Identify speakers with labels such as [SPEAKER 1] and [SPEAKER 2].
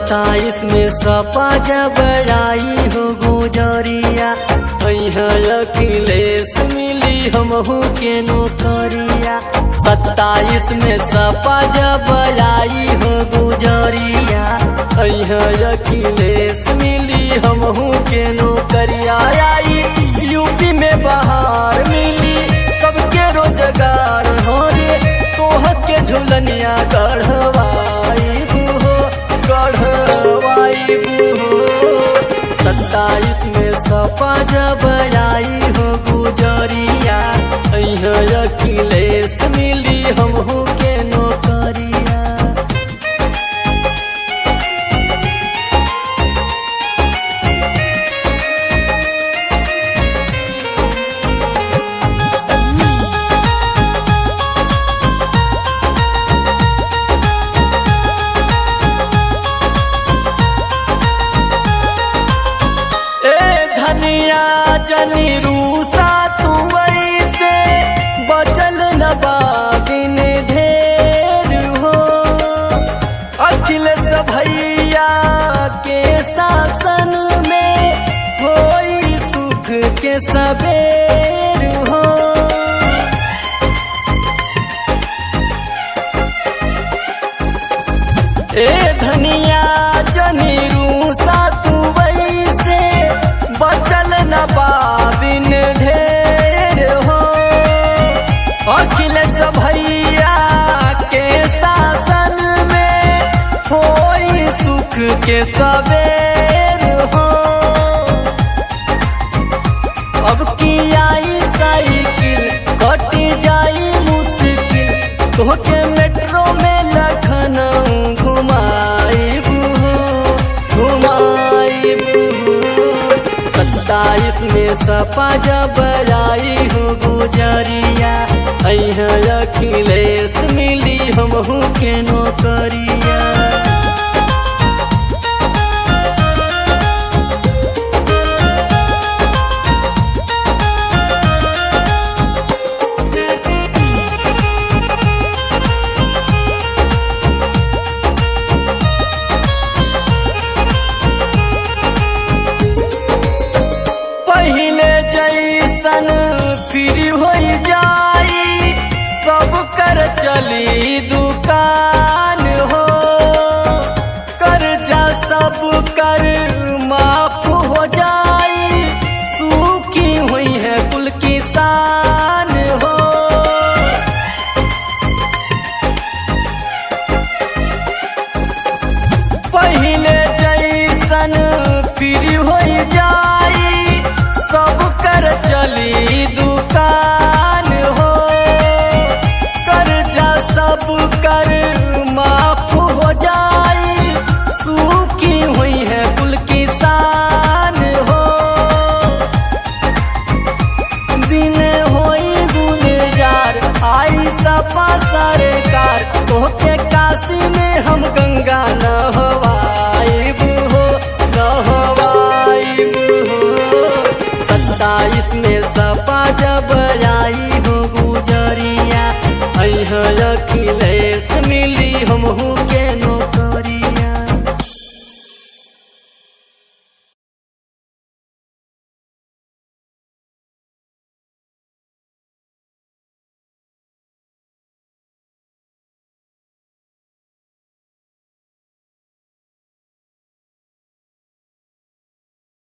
[SPEAKER 1] 27 में सपा जब आई हो गुजरिया, अखिलेश मिली हमहू के नौकरिया। 27 में सपा जब आई हो गुजरिया, अखिलेश मिली हमहू के नौकरिया। आई यूपी में बहार मिली सबके रोजगार हो रे, तोह के झुलनिया गढ़वाई हो, गढ़वाई हो। 27 में सपा जब आई हो गुजरिया, अखिलेश मिली हमहू के नौकरिया। धनिया जनी रूसा तू ऐसे बचल न बागिन ढेर हो। अखिलेश भैया के शासन में होई सुख के सबेर हो। धनिया जनी रूसा तू वैसे बचल न बाबिन ढेर हो। अखिलेश भैया के शासन में होई सुख के सबेर हो। अब की आई साइकिल कटी जाई मुश्किल, तोहके मेट्रो में लखनऊ घुमाइबू, घुमाइबू। 27 में सपा जब आई हो गुजरिया, अखिलेश मिली हमहू के नौकरिया। पहिले जैसन फिर हो जाई, सब कर चली दुकान हो। कर्जा सब कर माफ हो जाई, सूखी हुई है कुल किसान हो। पहिले जैसन फिर हो जाई, सब कर चली दुकान हो। कर्जा सब कर माफ हो जाई, सूखी हुई है कुल किसान हो। दिन होई गुलजार आई सपा सरकार, तोहके काशी में हम गंगा नहवाइबू हो, नहवाइबू हो। 27 में सपा जब आई हो गुजरिया, अखिलेश मिली हमहू के